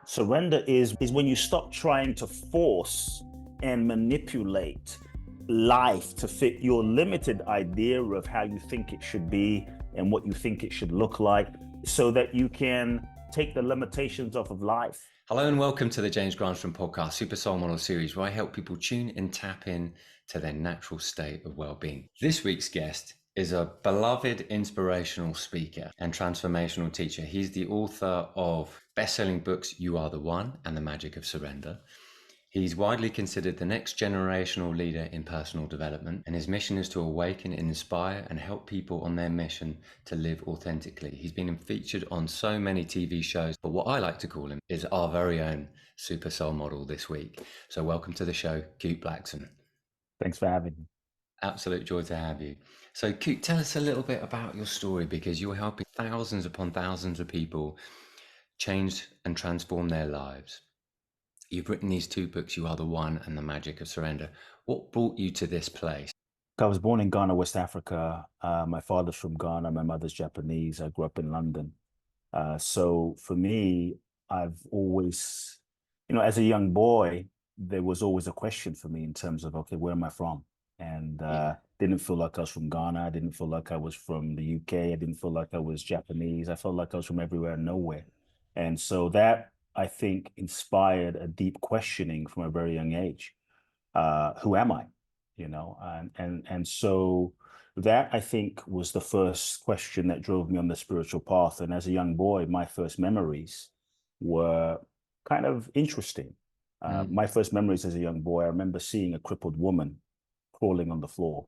Surrender is when you stop trying to force and manipulate life to fit your limited idea of how you think it should be and what you think it should look like so that you can take the limitations off of life. Hello and welcome to the James Granstrom podcast, Super Soul Model series, where I help people tune and tap in to their natural state of well-being. This week's guest is a beloved inspirational speaker and transformational teacher. He's the author of best-selling books, You Are the One and The Magic of Surrender. He's widely considered the next generational leader in personal development, and his mission is to awaken, inspire, and help people on their mission to live authentically. He's been featured on so many TV shows, but what I like to call him is our very own super soul model this week. So welcome to the show, KUTE Blackson. Thanks for having me. Absolute joy to have you. So KUTE, tell us a little bit about your story, because you're helping thousands upon thousands of people change and transform their lives. You've written these two books, You Are the One and The Magic of Surrender. What brought you to this place? I was born in Ghana, West Africa. My father's from Ghana, my mother's Japanese. I grew up in London. So for me, I've always, as a young boy, there was always a question for me in terms of, okay, where am I from? And didn't feel like I was from Ghana. I didn't feel like I was from the UK. I didn't feel like I was Japanese. I felt like I was from everywhere and nowhere. And so that, I think, inspired a deep questioning from a very young age. Who am I? And so that, I think, was the first question that drove me on the spiritual path. And as a young boy, my first memories were kind of interesting. My first memories as a young boy, I remember seeing a crippled woman crawling on the floor,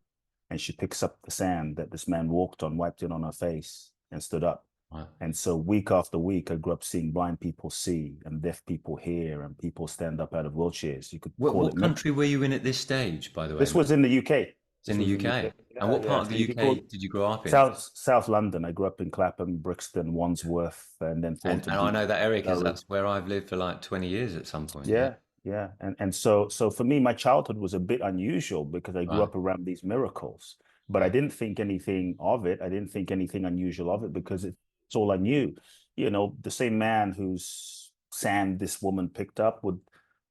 and she picks up the sand that this man walked on, wiped it on her face, and stood up. Wow. And so week after week, I grew up seeing blind people see and deaf people hear and people stand up out of wheelchairs. You could call What it. country were you in at this stage, by the way? This was in the UK. It's in This the was in the UK. UK. And Yeah, what yeah. part of So the you could call UK did you grow up in? South London. I grew up in Clapham, Brixton, Wandsworth, and then And Thornton I Heath, know that area because Surrey. that's where I've lived for like 20 years at some point. Yeah. Yeah, yeah. And so for me, my childhood was a bit unusual because I grew Right. up around these miracles, but I Yeah. didn't think anything of it. I didn't think anything unusual of it because it's all I knew. The same man whose sand this woman picked up would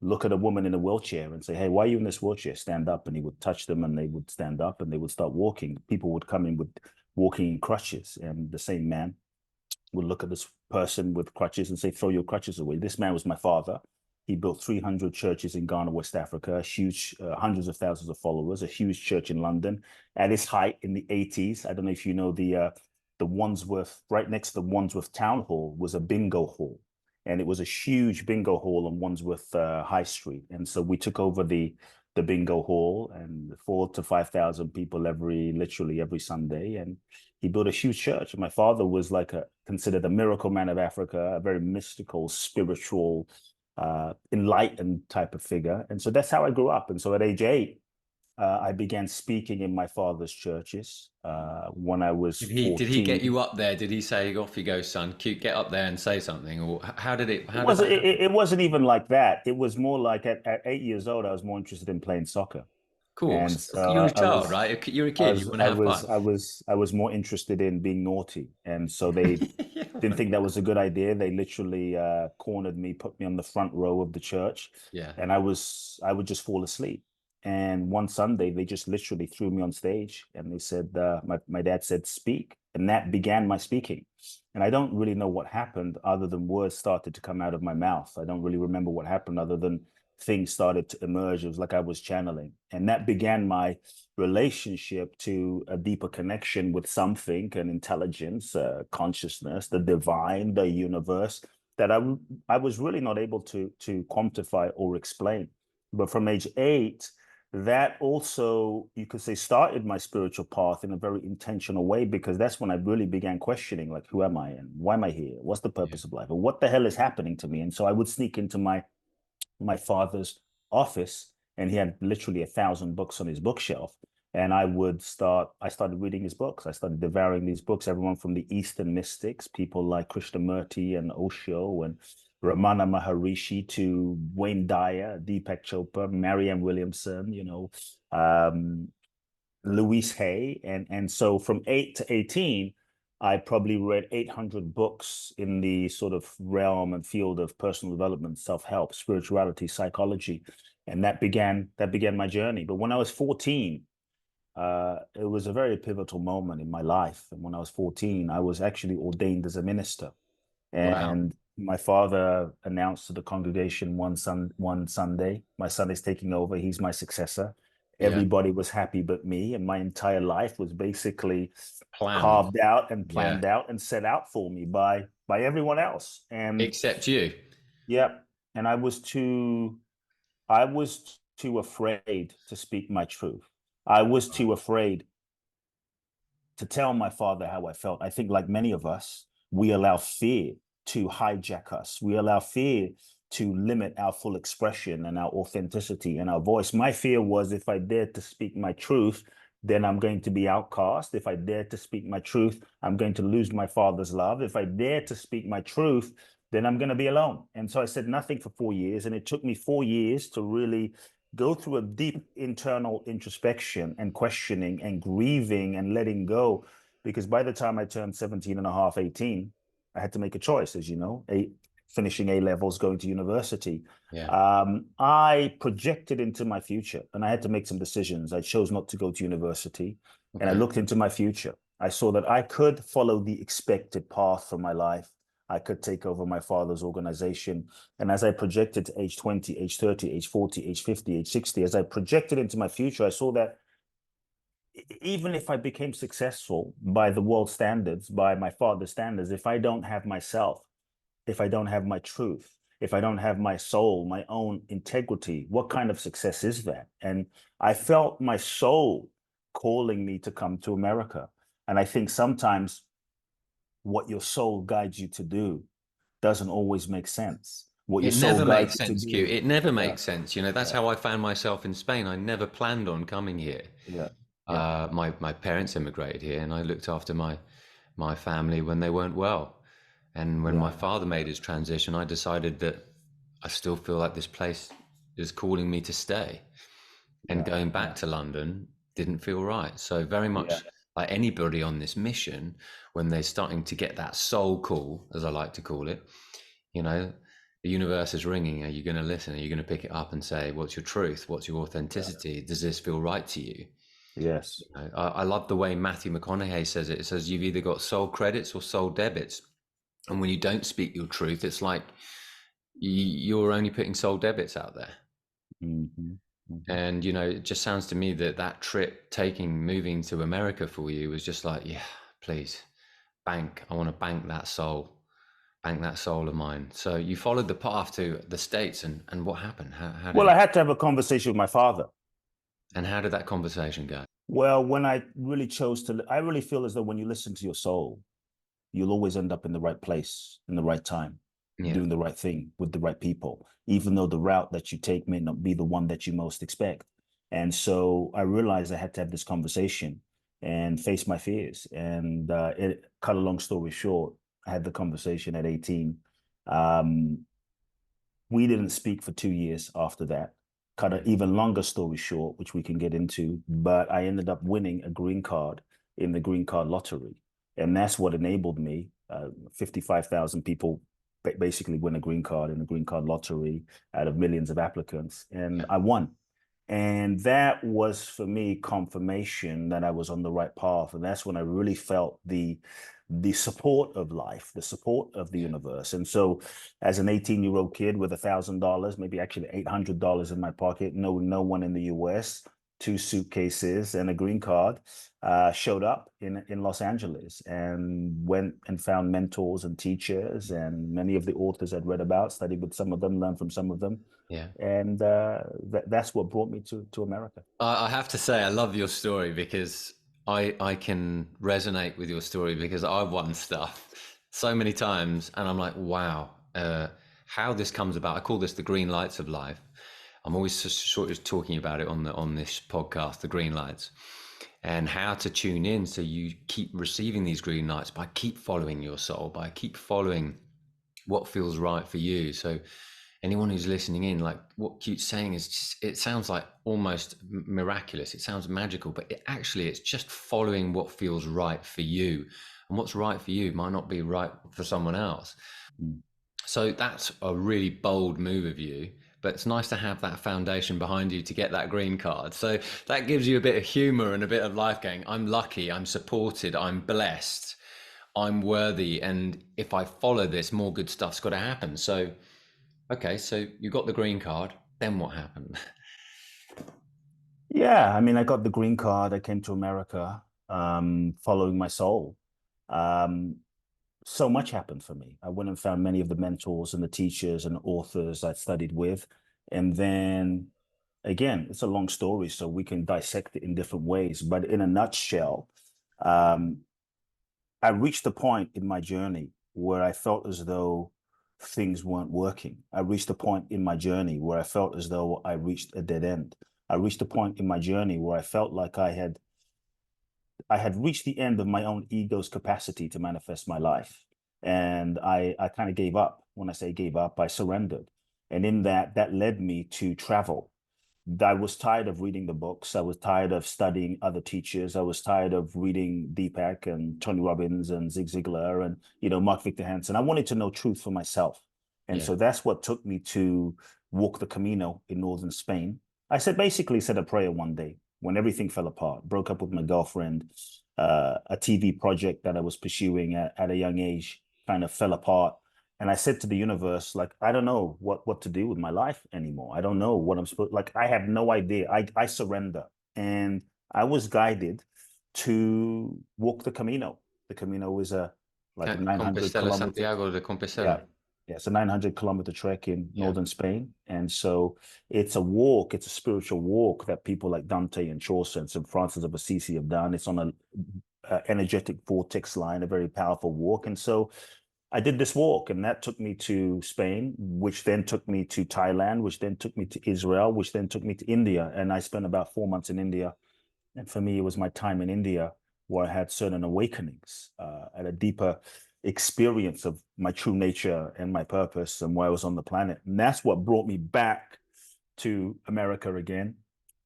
look at a woman in a wheelchair and say, "Hey, why are you in this wheelchair? Stand up." And he would touch them and they would stand up and they would start walking. People would come in with walking in crutches, and the same man would look at this person with crutches and say, "Throw your crutches away." This man was my father. He built 300 churches in Ghana, West Africa, huge, hundreds of thousands of followers, a huge church in London at its height in the 80s. I don't know if you know the Wandsworth, right next to the Wandsworth Town Hall was a bingo hall. And it was a huge bingo hall on Wandsworth High Street. And so we took over the bingo hall, and 4 to 5 thousand people literally every Sunday. And he built a huge church. And my father was like considered a miracle man of Africa, a very mystical, spiritual, enlightened type of figure. And so that's how I grew up. And so at age 8, I began speaking in my father's churches. When I was Did he get 14, you up there? Did he say, "Off you go, son, cute, get up there and say something"? Or it how did wasn't. that It, happen? it wasn't even like that. It was more like at 8 years old, I was more interested in playing soccer, Of and course. so You're a I child, was right? You're a I kid. You was want to I have was fun. I was more interested in being naughty, and so they Yeah, didn't right. think that was a good idea. They literally cornered me, put me on the front row of the church, Yeah. and I would just fall asleep. And one Sunday, they just literally threw me on stage, and they said, my dad said, "Speak," and that began my speaking. And I don't really know what happened other than words started to come out of my mouth. I don't really remember what happened other than things started to emerge. It was like I was channeling, and that began my relationship to a deeper connection with something, an intelligence, consciousness, the divine, the universe, that I was really not able to quantify or explain. But from age 8, that also, you could say, started my spiritual path in a very intentional way, because that's when I really began questioning, like, who am I and why am I here? What's the Yeah. purpose of life? And what the hell is happening to me? And so I would sneak into my father's office, and he had literally 1,000 books on his bookshelf. And I started reading his books. I started devouring these books, everyone from the Eastern mystics, people like Krishnamurti and Osho and Ramana Maharishi, to Wayne Dyer, Deepak Chopra, Marianne Williamson, um, Louise Hay. And so from 8 to 18, I probably read 800 books in the sort of realm and field of personal development, self-help, spirituality, psychology, and that began my journey. But when I was 14, it was a very pivotal moment in my life. And when I was 14, I was actually ordained as a minister. Wow. And my father announced to the congregation one Sunday, my son is taking over. He's my successor. Yeah. Everybody was happy but me, and my entire life was basically Planned. carved out and Yeah. planned out and set out for me by everyone else. And Except you. yeah, and I was too afraid to speak my truth. I was too afraid to tell my father how I felt. I think, like many of us, we allow fear to hijack us. We allow fear to limit our full expression and our authenticity and our voice. My fear was, if I dared to speak my truth, then I'm going to be outcast. If I dare to speak my truth, I'm going to lose my father's love. If I dare to speak my truth, then I'm going to be alone. And so I said nothing for 4 years. And it took me 4 years to really go through a deep internal introspection and questioning and grieving and letting go. Because by the time I turned 17 and a half, 18, I had to make a choice, as you know, finishing A levels, going to university. Yeah. I projected into my future and I had to make some decisions. I chose not to go to university and I Okay. looked into my future. I saw that I could follow the expected path for my life. I could take over my father's organization. And as I projected to age 20, age 30, age 40, age 50, age 60, as I projected into my future, I saw that even if I became successful by the world standards, by my father's standards, if I don't have myself, if I don't have my truth, if I don't have my soul, my own integrity, what kind of success is that? And I felt my soul calling me to come to America. And I think sometimes what your soul guides you to do doesn't always make sense. What your It soul never guides makes you to sense, Q. do. It never Yeah, makes sense. You know, that's yeah, how I found myself in Spain. I never planned on coming here. yeah, yeah, My parents immigrated here, and I looked after my family when they weren't well. And when my yeah, father made his transition, I decided that I still feel like this place is calling me to stay. And yeah, going yeah, back to London didn't feel right. So very yeah, much like anybody on this mission, when they're starting to get that soul call, as I like to call it, you know, the universe is ringing. Are you going to listen? Are you going to pick it up and say, what's your truth? What's your yeah. authenticity? Does this feel right to you? Yes. I love the way Matthew McConaughey says it. It says you've either got soul credits or soul debits. And when you don't speak your truth, it's like you're only putting soul debits out there. Hmm. Hmm. And, you know, it just sounds to me that that trip moving to America for you was just like, yeah, please bank. I want to bank that soul of mine. So you followed the path to the States, and what happened? How did Well, I it, had to have a conversation with my father. and how did that conversation go? Well, when I really chose to, I really feel as though when you listen to your soul, you'll always end up in the right place in the right time, Yeah. doing the right thing with the right people, even though the route that you take may not be the one that you most expect. And so I realized I had to have this conversation and face my fears. And cut a long story short, I had the conversation at 18. Um, we didn't speak for 2 years after that. Cut an even longer story short, which we can get into, but I ended up winning a green card in the green card lottery. And that's what enabled me. 55,000 people basically win a green card in the green card lottery out of millions of applicants. And Yeah. I won. And that was for me confirmation that I was on the right path. And that's when I really felt the support of life, the support of the Yeah. universe. And so as an 18-year-old kid with $1,000, maybe actually $800 in my pocket, knowing no one in the US, two suitcases and a green card, showed up in Los Angeles and went and found mentors and teachers and many of the authors I'd read about, studied with some of them, learned from some of them. Yeah. And that's what brought me to America. I have to say, I love your story because I can resonate with your story because I've won stuff so many times, and I'm like, wow, how this comes about. I call this the green lights of life. I'm always just sort of talking about it on this podcast, the green lights, and how to tune in so you keep receiving these green lights by keep following your soul, by keep following what feels right for you. So anyone who's listening in, like what Cute's saying is just, it sounds like almost miraculous. It sounds magical, but it's just following what feels right for you. and what's right for you might not be right for someone else. Mm. So that's a really bold move of you, but it's nice to have that foundation behind you to get that green card. So that gives you a bit of humor and a bit of life going, I'm lucky, I'm supported, I'm blessed, I'm worthy. And if I follow this, more good stuff's got to happen. So, okay, so you got the green card. Then what happened? Yeah, I mean, I got the green card. I came to America, following my soul. Um, so much happened for me. I went and found many of the mentors and the teachers and authors I studied with. And then again, it's a long story, so we can dissect it in different ways. But in a nutshell, um, I reached a point in my journey where I felt as though things weren't working. I reached a point in my journey where I felt as though I reached a dead end. I reached a point in my journey where I felt like I had reached the end of my own ego's capacity to manifest my life. And I kind of gave up. When I say gave up, I surrendered. And in that led me to travel. I was tired of reading the books. I was tired of studying other teachers. I was tired of reading Deepak and Tony Robbins and Zig Ziglar and, Mark Victor Hansen. I wanted to know truth for myself. And Yeah. so that's what took me to walk the Camino in northern Spain. I basically said a prayer one day when everything fell apart, broke up with my girlfriend, a TV project that I was pursuing at a young age kind of fell apart. And I said to the universe, like, I don't know what to do with my life anymore. I don't know what I'm supposed, like, I have no idea. I surrender. And I was guided to walk the Camino. The Camino is like a 900 Compostela, kilometer. Santiago de Yeah. Compostela. Yeah. It's a 900-kilometer trek in Yeah. northern Spain. And so it's a walk, it's a spiritual walk that people like Dante and Chaucer and St. Francis of Assisi have done. It's on a energetic vortex line, a very powerful walk. And so I did this walk, and that took me to Spain, which then took me to Thailand, which then took me to Israel, which then took me to India. And I spent about 4 months in India. And for me, it was my time in India where I had certain awakenings, at a deeper experience of my true nature and my purpose and why I was on the planet. And that's what brought me back to America again,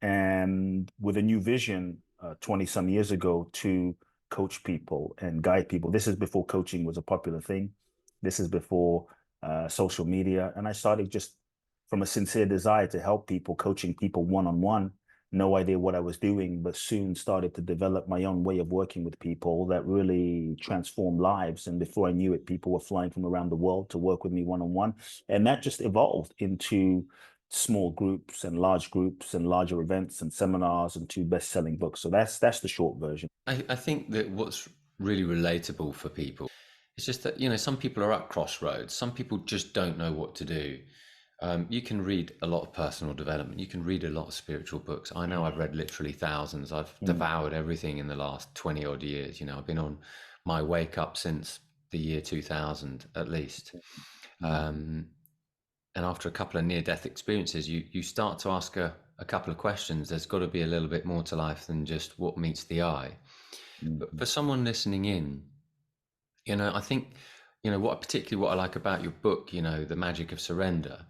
and with a new vision, 20 some years ago, to coach people and guide people. This is before coaching was a popular thing. This is before social media. And I started just from a sincere desire to help people, coaching people one on one. No idea what I was doing, but soon started to develop my own way of working with people that really transformed lives. And before I knew it, people were flying from around the world to work with me one on one. And that just evolved into small groups and larger events and seminars and 2 best-selling books. So that's the short version. I think that what's really relatable for people, it's just that, some people are at crossroads. Some people just don't know what to do. You can read a lot of personal development. You can read a lot of spiritual books. I know I've read literally thousands. I've Mm, devoured everything in the last 20 odd years. I've been on my wake up since the year 2000 at least. mm, Um, and after a couple of near death experiences, you start to ask a couple of questions. There's got to be a little bit more to life than just what meets the eye. mm, But for someone listening in, I think, what I like about your book, The Magic of Surrender,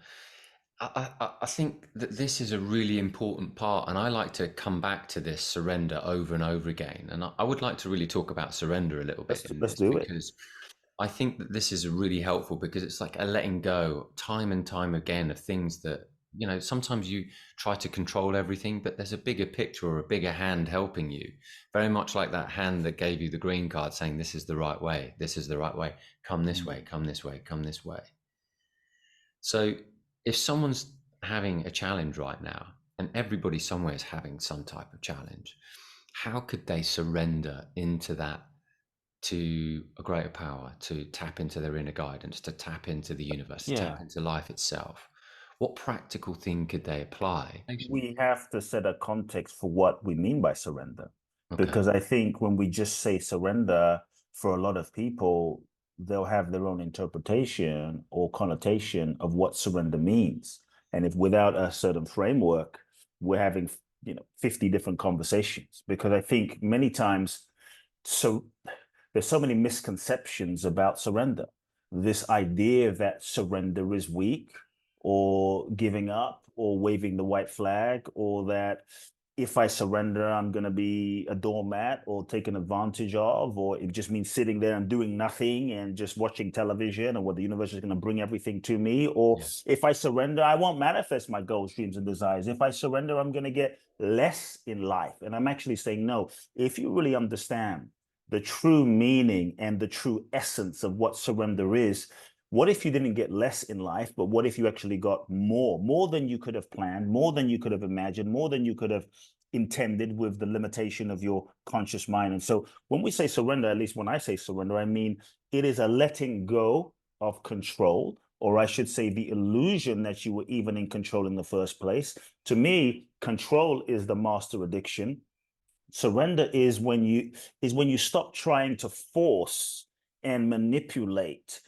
I think that this is a really important part, and I like to come back to this surrender over and over again. And I would like to really talk about surrender a little bit in let's this, do it. because I think that this is really helpful, because it's like a letting go time and time again of things that, sometimes you try to control everything, but there's a bigger picture or a bigger hand helping you. Very much like that hand that gave you the green card saying, this is the right way, this is the right way, come this Mm, way, come this way, come this way. So if someone's having a challenge right now, and everybody somewhere is having some type of challenge, how could they surrender into that, to a greater power, to tap into their inner guidance, to tap into the universe, to tap yeah. into life itself? What practical thing could they apply? We have to set a context for what we mean by surrender. Okay. Because I think when we just say surrender, for a lot of people, they'll have their own interpretation or connotation of what surrender means. And if without a certain framework, we're having, 50 different conversations. Because I think many times, so there's so many misconceptions about surrender. This idea that surrender is weak or giving up or waving the white flag, or that if I surrender, I'm going to be a doormat or taken advantage of, or it just means sitting there and doing nothing and just watching television, or what the universe is going to bring everything to me. Or Yeah. if I surrender, I won't manifest my goals, dreams, and desires. If I surrender, I'm going to get less in life. And I'm actually saying, no, if you really understand the true meaning and the true essence of what surrender is, what if you didn't get less in life, but what if you actually got more than you could have planned, more than you could have imagined, more than you could have intended with the limitation of your conscious mind? And so when we say surrender, at least when I say surrender, I mean it is a letting go of control, or I should say the illusion that you were even in control in the first place. To me, control is the master addiction. Surrender is when you stop trying to force and manipulate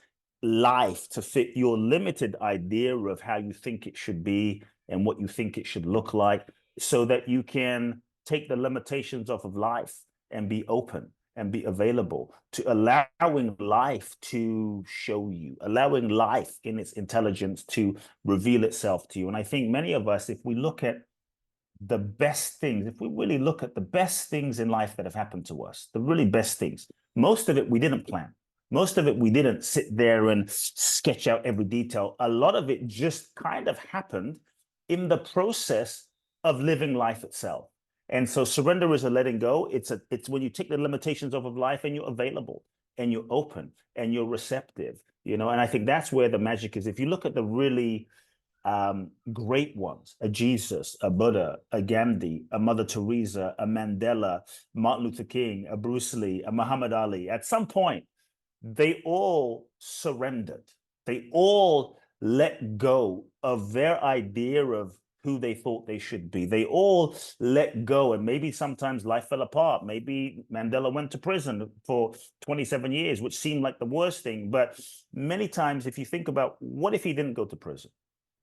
life to fit your limited idea of how you think it should be and what you think it should look like, so that you can take the limitations off of life and be open and be available to allowing life to show you, allowing life in its intelligence to reveal itself to you. And I think many of us, if we look at the best things, if we really look at the best things in life that have happened to us, the really best things, most of it we didn't plan. Most of it we didn't sit there and sketch out every detail. A lot of it just kind of happened in the process of living life itself. And so surrender is a letting go. It's when you take the limitations off of life and you're available and you're open and you're receptive, and I think that's where the magic is. If you look at the really great ones, a Jesus, a Buddha, a Gandhi, a Mother Teresa, a Mandela, Martin Luther King, a Bruce Lee, a Muhammad Ali, at some point, they all surrendered. They all let go of their idea of who they thought they should be. They all let go. And maybe sometimes life fell apart. Maybe Mandela went to prison for 27 years, which seemed like the worst thing. But many times, if you think about what if he didn't go to prison?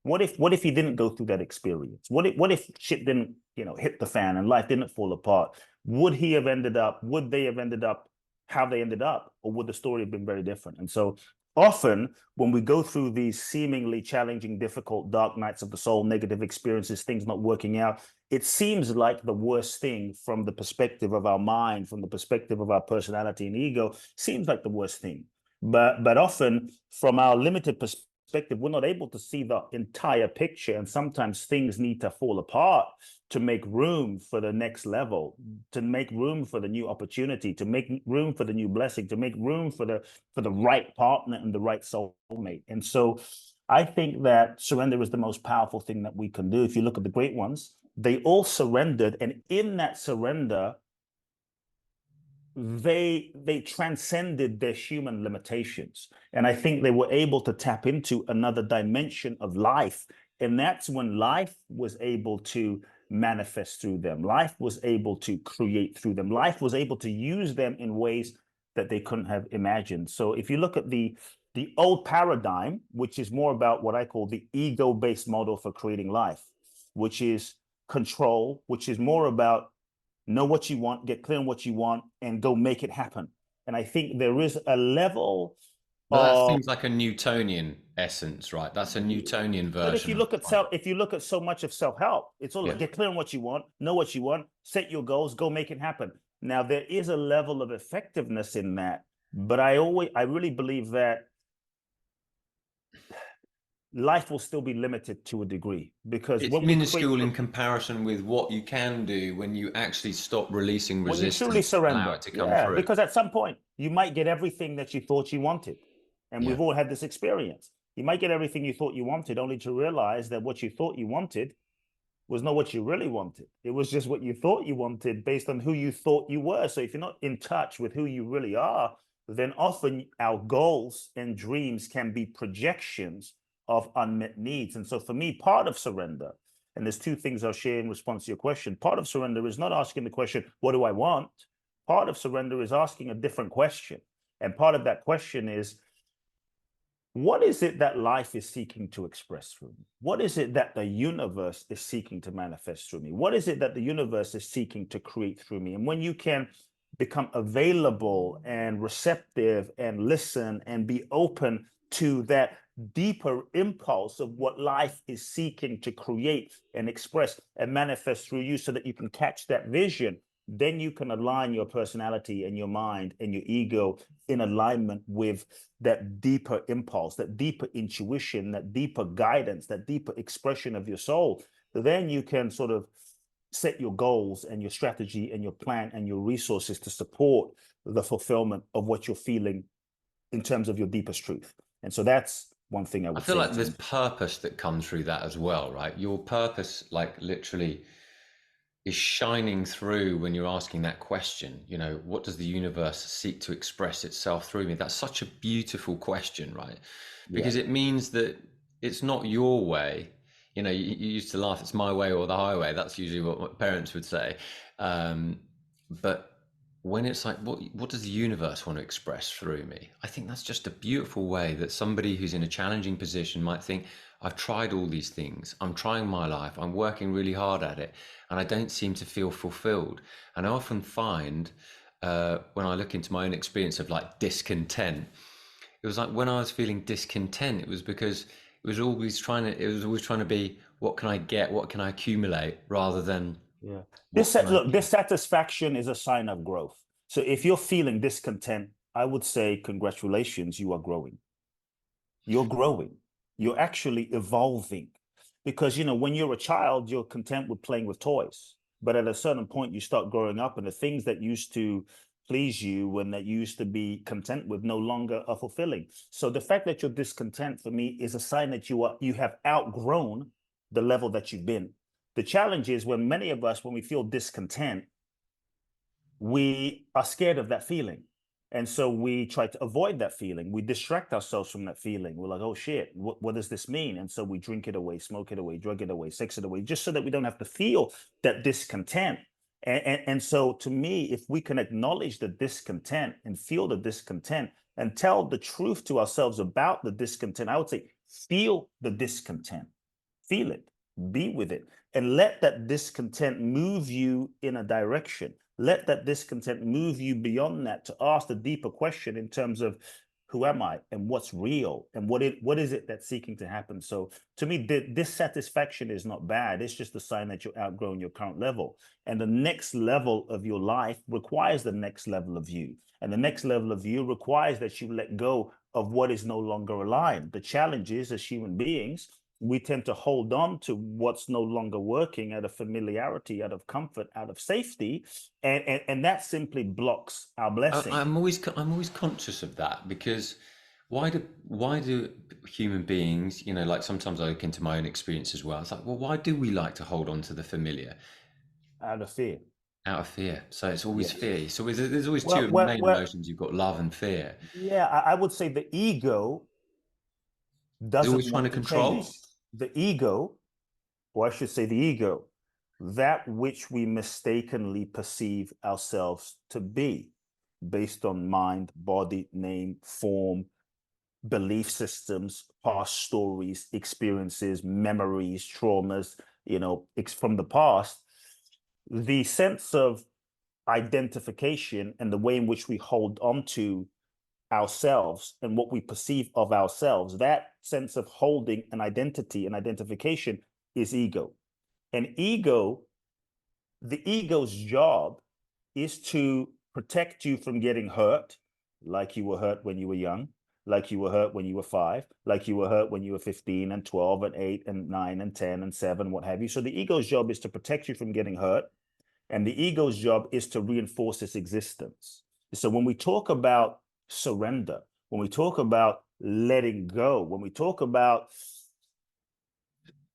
What if he didn't go through that experience? What if shit didn't, hit the fan and life didn't fall apart? Would he have ended up, would they have ended up how they ended up? Or would the story have been very different? And so often when we go through these seemingly challenging, difficult, dark nights of the soul, negative experiences, things not working out, it seems like the worst thing from the perspective of our mind, from the perspective of our personality and ego, seems like the worst thing. But often from our limited perspective, we're not able to see the entire picture. And sometimes things need to fall apart to make room for the next level, to make room for the new opportunity, to make room for the new blessing, to make room for the right partner and the right soulmate. And so I think that surrender is the most powerful thing that we can do. If you look at the great ones, they all surrendered. And in that surrender, they transcended their human limitations, and I think they were able to tap into another dimension of life. And that's when life was able to manifest through them, life was able to create through them, life was able to use them in ways that they couldn't have imagined. So if you look at the old paradigm, which is more about what I call the ego-based model for creating life, which is control, which is more about know what you want, get clear on what you want, and go make it happen. And I think there is a level But that of, seems like a Newtonian essence, right? That's a Newtonian but if version you of look at life. if you look at so much of self-help, it's all Yeah. like get clear on what you want, know what you want, set your goals, go make it happen. Now there is a level of effectiveness in that, but I really believe that life will still be limited to a degree, because It's when we create, minuscule in comparison with what you can do when you actually stop releasing when you truly resistance and allow surrender, it to come yeah, through. because at some point you might get everything that you thought you wanted. And Yeah. we've all had this experience. You might get everything you thought you wanted, only to realize that what you thought you wanted was not what you really wanted. It was just what you thought you wanted based on who you thought you were. So if you're not in touch with who you really are, then often our goals and dreams can be projections of unmet needs. And so for me, part of surrender, and there's two things I'll share in response to your question. Part of surrender is not asking the question, what do I want? Part of surrender is asking a different question. And part of that question is, what is it that life is seeking to express through me? What is it that the universe is seeking to manifest through me? What is it that the universe is seeking to create through me? And when you can become available and receptive and listen and be open to that deeper impulse of what life is seeking to create and express and manifest through you, so that you can catch that vision, then you can align your personality and your mind and your ego in alignment with that deeper impulse, that deeper intuition, that deeper guidance, that deeper expression of your soul. Then you can sort of set your goals and your strategy and your plan and your resources to support the fulfillment of what you're feeling in terms of your deepest truth. And so that's one thing I I would feel say in like there's terms. purpose that comes through that as well, right? Your purpose, like literally, is shining through when you're asking that question. You know, what does the universe seek to express itself through me? That's such a beautiful question, right? Yeah. Because it means that it's not your way. You know, you used to laugh, it's my way or the highway. That's usually what my parents would say. But when it's like, what does the universe want to express through me? I think that's just a beautiful way that somebody who's in a challenging position might think, I've tried all these things. I'm trying my life. I'm working really hard at it, and I don't seem to feel fulfilled. And I often find when I look into my own experience of like discontent, it was like when I was feeling discontent, it was because it was always trying to be, what can I get? What can I accumulate? Rather than Yeah. what can I Look, be? dissatisfaction is a sign of growth. So if you're feeling discontent, I would say congratulations, you are growing. You're growing. You're actually evolving. Because, when you're a child, you're content with playing with toys. But at a certain point, you start growing up, and the things that used to please you and that you used to be content with no longer are fulfilling. So the fact that you're discontent for me is a sign that you have outgrown the level that you've been. The challenge is when many of us, when we feel discontent, we are scared of that feeling. And so we try to avoid that feeling. We distract ourselves from that feeling. We're like, oh shit, what does this mean? And so we drink it away, smoke it away, drug it away, sex it away, just so that we don't have to feel that discontent. And so to me, if we can acknowledge the discontent and feel the discontent and tell the truth to ourselves about the discontent, I would say, feel the discontent, feel it, be with it, and let that discontent move you in a direction. Let that discontent move you beyond that to ask the deeper question in terms of, who am I and what's real and what is it that's seeking to happen. So to me, dissatisfaction is not bad. It's just a sign that you're outgrowing your current level, and the next level of your life requires the next level of you, and the next level of you requires that you let go of what is no longer aligned. The challenge is, as human beings, we tend to hold on to what's no longer working out of familiarity, out of comfort, out of safety, and that simply blocks our blessing. I'm always conscious of that, because why do human beings, you know, like sometimes I look into my own experience as well. It's like, well, why do we like to hold on to the familiar? Out of fear. Out of fear. So it's always Yes. fear. So there's always Well, two well, main well, emotions. You've got love and fear. yeah, I would say the ego It's doesn't always trying to want to control. change. The ego, or I should say the ego, that which we mistakenly perceive ourselves to be based on mind, body, name, form, belief systems, past stories, experiences, memories, traumas, from the past. The sense of identification and the way in which we hold on to ourselves and what we perceive of ourselves, that sense of holding an identity and identification is ego. And the ego's job is to protect you from getting hurt, like you were hurt when you were young, like you were hurt when you were 5, like you were hurt when you were 15 and 12 and 8 and 9 and 10 and 7, what have you. So the ego's job is to protect you from getting hurt. And the ego's job is to reinforce its existence. So when we talk about surrender, when we talk about letting go, when we talk about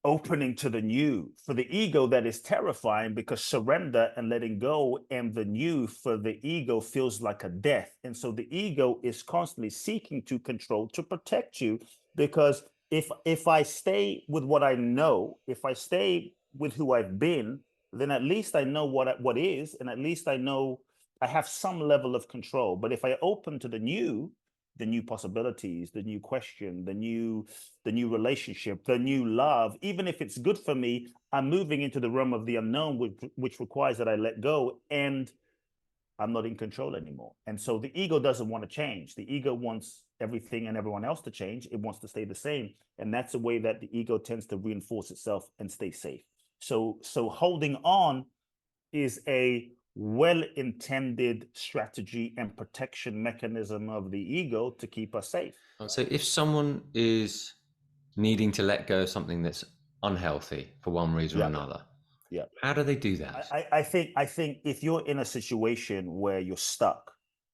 opening to the new, for the ego, that is terrifying, because surrender and letting go and the new for the ego feels like a death. And so the ego is constantly seeking to control, to protect you, because if I stay with what I know, if I stay with who I've been, then at least I know what is, and at least I know I have some level of control. But if I open to the new possibilities, the new question, the new relationship, the new love, even if it's good for me, I'm moving into the realm of the unknown, which requires that I let go, and I'm not in control anymore. And so the ego doesn't want to change. The ego wants everything and everyone else to change. It wants to stay the same. And that's a way that the ego tends to reinforce itself and stay safe. So holding on is a well-intended strategy and protection mechanism of the ego to keep us safe. So if someone is needing to let go of something that's unhealthy for one reason or another, how do they do that? I think if you're in a situation where you're stuck,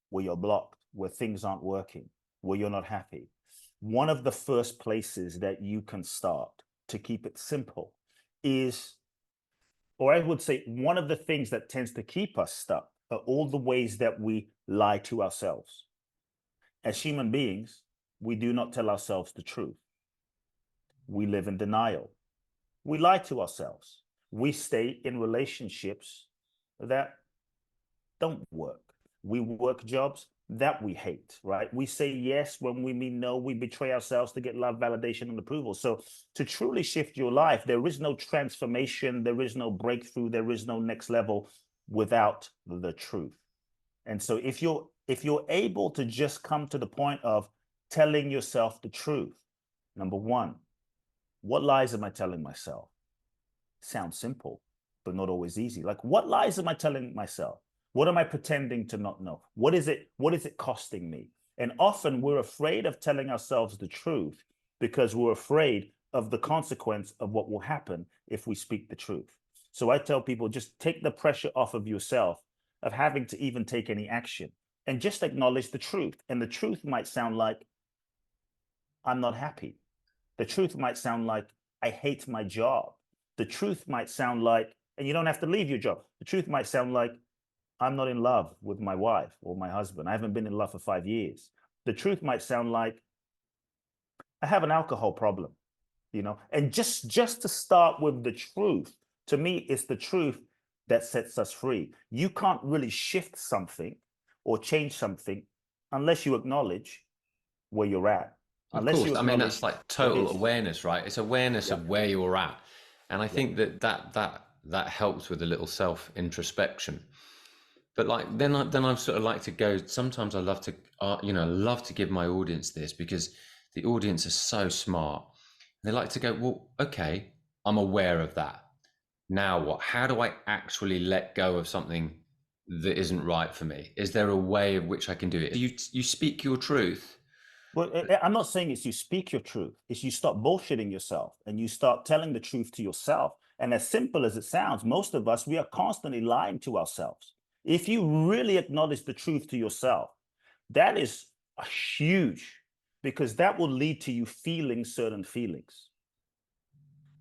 where you're blocked, where things aren't working, where you're not happy, one of the first places that you can start to keep it simple is, or I would say one of the things that tends to keep us stuck are all the ways that we lie to ourselves. As human beings, we do not tell ourselves the truth. We live in denial. We lie to ourselves. We stay in relationships that don't work. We work jobs that we hate, right? We say yes when we mean no. We betray ourselves to get love, validation, and approval. So to truly shift your life, there is no transformation, there is no breakthrough, there is no next level without the truth. And so if you're able to just come to the point of telling yourself the truth, number one, what lies am I telling myself? Sounds simple, but not always easy. Like, what lies am I telling myself? What am I pretending to not know? What is it costing me? And often we're afraid of telling ourselves the truth because we're afraid of the consequence of what will happen if we speak the truth. So I tell people, just take the pressure off of yourself of having to even take any action and just acknowledge the truth. And the truth might sound like, I'm not happy. The truth might sound like, I hate my job. The truth might sound like, and you don't have to leave your job. The truth might sound like, I'm not in love with my wife or my husband. I haven't been in love for 5 years. The truth might sound like, I have an alcohol problem, and just to start with the truth, to me, it's the truth that sets us free. You can't really shift something or change something unless you acknowledge where you're at. Of Unless course. you I mean, acknowledge that's like what total is. awareness, right? It's awareness of where you're at. And I Yeah. think that helps with a little self introspection. But like, then I sort of like to go, sometimes I love to, love to give my audience this because the audience is so smart. They like to go, well, okay, I'm aware of that. Now what? How do I actually let go of something that isn't right for me? Is there a way of which I can do it? You speak your truth. Well, I'm not saying it's you speak your truth. It's you stop bullshitting yourself and you start telling the truth to yourself. And as simple as it sounds, most of us, we are constantly lying to ourselves. If you really acknowledge the truth to yourself, that is huge, because that will lead to you feeling certain feelings.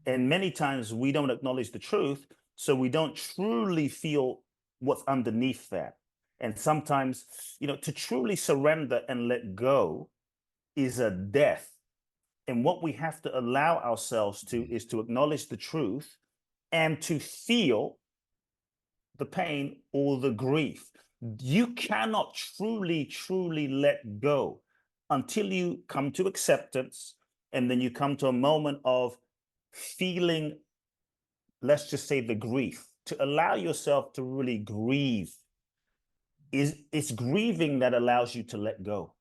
And many times we don't acknowledge the truth, so we don't truly feel what's underneath that. And sometimes, to truly surrender and let go is a death. And what we have to allow ourselves to is to acknowledge the truth and to feel the pain or the grief. You cannot truly let go until you come to acceptance, and then you come to a moment of feeling, let's just say, the grief. To allow yourself to really grieve, it's grieving that allows you to let go.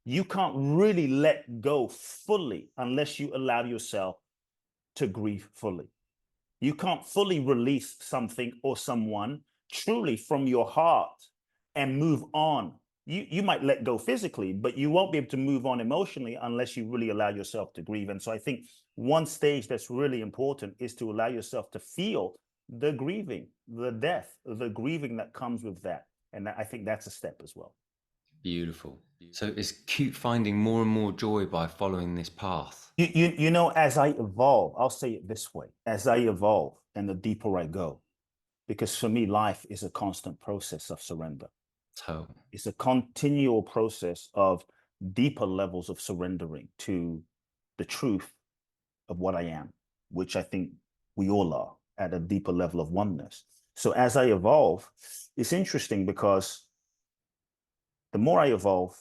You can't really let go fully unless you allow yourself to grieve fully. You can't fully release something or someone truly from your heart and move on. You might let go physically, but you won't be able to move on emotionally unless you really allow yourself to grieve. And so I think one stage that's really important is to allow yourself to feel the grieving, the death, the grieving that comes with that. And I think that's a step as well. Beautiful. So is KUTE finding more and more joy by following this path? As I evolve, I'll say it this way, as I evolve and the deeper I go, because for me, life is a constant process of surrender. It's a continual process of deeper levels of surrendering to the truth of what I am, which I think we all are at a deeper level of oneness. So as I evolve, it's interesting because the more I evolve,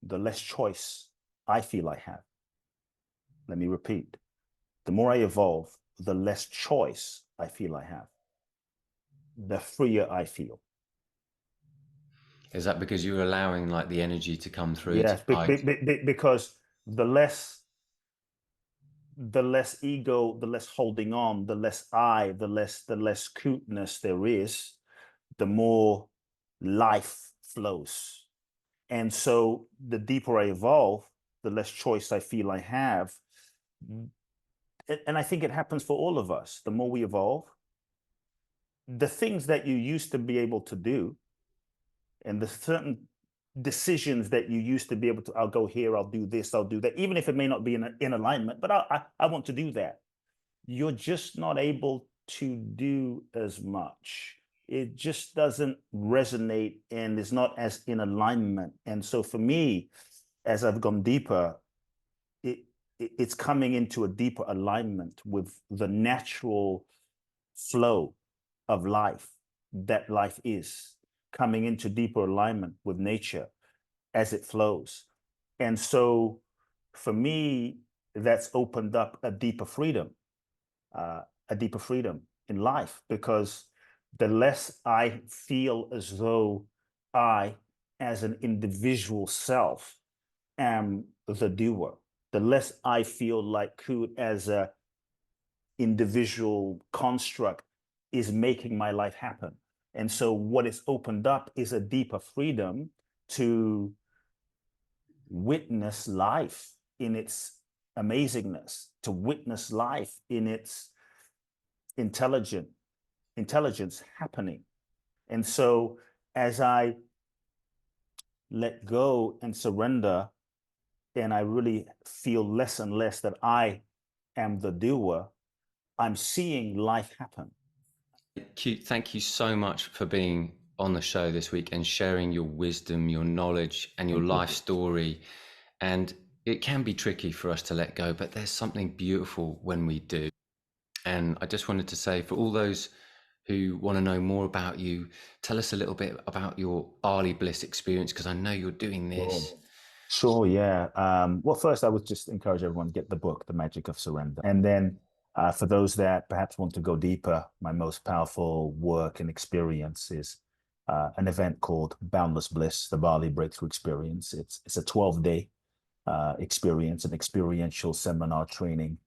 the less choice I feel I have. Let me repeat. The more I evolve, the less choice I feel I have. The freer I feel. Is that because you're allowing like the energy to come through to Yes, guide? because the less ego, the less holding on, the less I, the less cuteness there is, the more life flows. And so the deeper I evolve, the less choice I feel I have. And I think it happens for all of us. The more we evolve, the things that you used to be able to do and the certain decisions that you used to be able to, I'll go here, I'll do this, I'll do that, even if it may not be in alignment, but I want to do that. You're just not able to do as much. It just doesn't resonate and is not as in alignment. And so for me, as I've gone deeper, it it's coming into a deeper alignment with the natural flow of life that life is, coming into deeper alignment with nature as it flows. And so for me, that's opened up a deeper freedom in life, because the less I feel as though I, as an individual self, am the doer, the less I feel like KUTE as a individual construct is making my life happen. And so what it's opened up is a deeper freedom to witness life in its amazingness, to witness life in its intelligent intelligence happening. And so as I let go and surrender, and I really feel less and less that I am the doer, I'm seeing life happen. KUTE, thank you so much for being on the show this week and sharing your wisdom, your knowledge, and your Thank you. life story. And it can be tricky for us to let go, but there's something beautiful when we do. And I just wanted to say, for all those who want to know more about you, tell us a little bit about your Bali Bliss experience, because I know you're doing Sure. this. Sure, yeah. Well, first, I would just encourage everyone to get the book, The Magic of Surrender. And then for those that perhaps want to go deeper, my most powerful work and experience is an event called Boundless Bliss, the Bali Breakthrough Experience. It's a 12-day experience, an experiential seminar training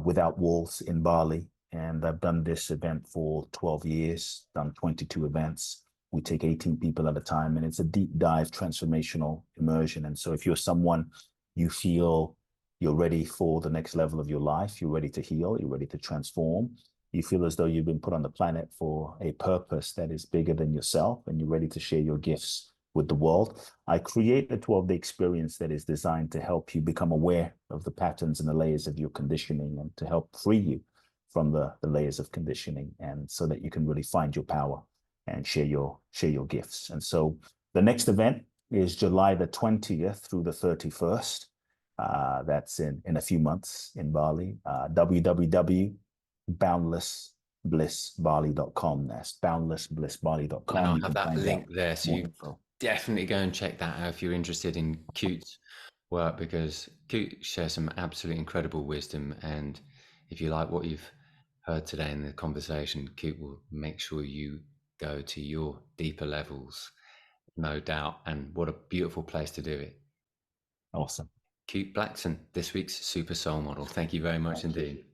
without walls in Bali. And I've done this event for 12 years, done 22 events. We take 18 people at a time, and it's a deep dive transformational immersion. And so if you're someone, you feel you're ready for the next level of your life, you're ready to heal, you're ready to transform, you feel as though you've been put on the planet for a purpose that is bigger than yourself, and you're ready to share your gifts with the world, I create a 12-day experience that is designed to help you become aware of the patterns and the layers of your conditioning, and to help free you from the layers of conditioning, and so that you can really find your power and share your gifts. And so the next event is July the 20th through the 31st. That's in a few months in Bali. www.boundlessblissbali.com. That's boundlessblissbali.com. And I'll You have can that find link out there. So more you info. definitely go and check that out if you're interested in KUTE's work, because KUTE shares some absolutely incredible wisdom. And if you like what you've heard today in the conversation, KUTE will make sure you go to your deeper levels, no doubt. And what a beautiful place to do it. Awesome. KUTE Blackson, this week's super soul model. Thank you very much Thank you. indeed.